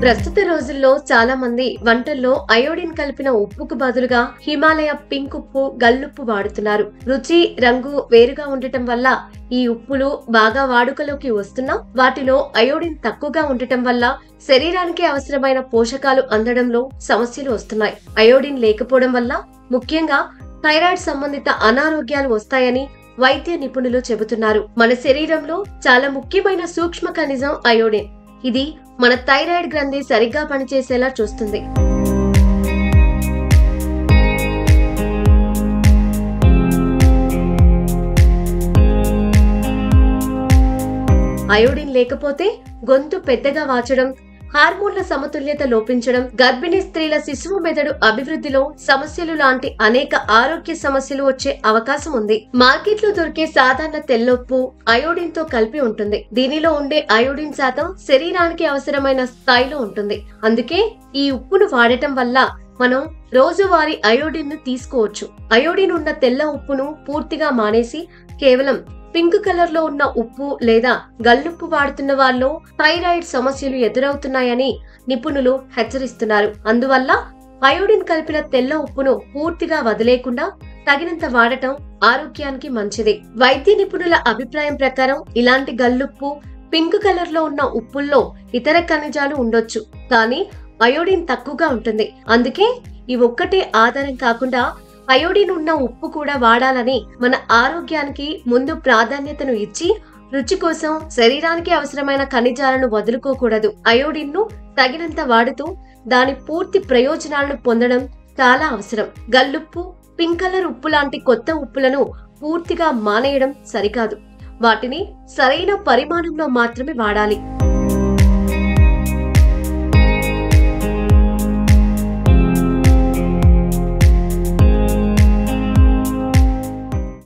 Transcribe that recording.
ప్రస్తుత రోజుల్లో చాలా మంది వంటల్లో అయోడిన్ కలిపిన ఉప్పుకు బదులుగా హిమాలయ పింక్ ఉప్పు, గల్లుప్పు వాడుతున్నారు. రుచి, రంగు వేరుగా ఉండటం వల్ల ఈ ఉప్పులు బాగా వాడుకలోకి వస్తున్నా వాటిలో అయోడిన్ తక్కువగా ఉండటం వల్ల శరీరానికి అవసరమైన పోషకాలు అందడంలో సమస్యలు వస్తున్నాయి. అయోడిన్ లేకపోవడం వల్ల ముఖ్యంగా థైరాయిడ్ సంబంధిత అనారోగ్యాలు వస్తాయని వైద్య నిపుణులు చెబుతున్నారు. మన శరీరంలో చాలా ముఖ్యమైన సూక్ష్మ ఖనిజం అయోడిన్. ఇది మన థైరాయిడ్ గ్రంథి సరిగ్గా పనిచేసేలా చూస్తుంది. అయోడిన్ లేకపోతే గొంతు పెద్దగా వాచడం, హార్మోన్ల సమతుల్యత లోపించడం, గర్భిణీ స్త్రీల శిశువు మెదడు అభివృద్ధిలో సమస్యలు లాంటి అనేక ఆరోగ్య సమస్యలు వచ్చే అవకాశం ఉంది. మార్కెట్లో దొరికే సాధారణ తెల్లొప్పు అయోడిన్ తో కలిపి ఉంటుంది. దీనిలో ఉండే అయోడిన్ శాతం శరీరానికి అవసరమైన స్థాయిలో ఉంటుంది. అందుకే ఈ ఉప్పును వాడటం వల్ల మనం రోజువారీ అయోడిన్ ను తీసుకోవచ్చు. అయోడిన్ ఉన్న తెల్ల ఉప్పును పూర్తిగా మానేసి కేవలం పింక్ కలర్ లో ఉన్న ఉప్పు లేదా గల్లుప్పు వాడుతున్న వాళ్ళు థైరాయిడ్ సమస్యలు ఎదురవుతున్నాయని నిపుణులు హెచ్చరిస్తున్నారు. అందువల్ల అయోడిన్ కలిపిన తెల్ల ఉప్పును పూర్తిగా వదిలేకుండా తగినంత వాడటం ఆరోగ్యానికి మంచిది. వైద్య నిపుణుల అభిప్రాయం ప్రకారం ఇలాంటి గల్లుప్పు, పింక్ కలర్ లో ఉన్న ఉప్పుల్లో ఇతర ఖనిజాలు ఉండొచ్చు, కానీ అయోడిన్ తక్కువగా ఉంటుంది. అందుకే ఈ ఒక్కటే ఆధారం కాకుండా అయోడిన్ ఉన్న ఉప్పు కూడా వాడాలని, మన ఆరోగ్యానికి ముందు ప్రాధాన్యతను ఇచ్చి రుచి కోసం శరీరానికి అవసరమైన ఖనిజాలను వదులుకోకూడదు. అయోడిన్ ను తగినంత వాడుతూ దాని పూర్తి ప్రయోజనాలను పొందడం చాలా అవసరం. గల్లుప్పు, పింక్ కలర్ ఉప్పు లాంటి కొత్త ఉప్పులను పూర్తిగా మానేయడం సరికాదు. వాటిని సరైన పరిమాణంలో మాత్రమే వాడాలి.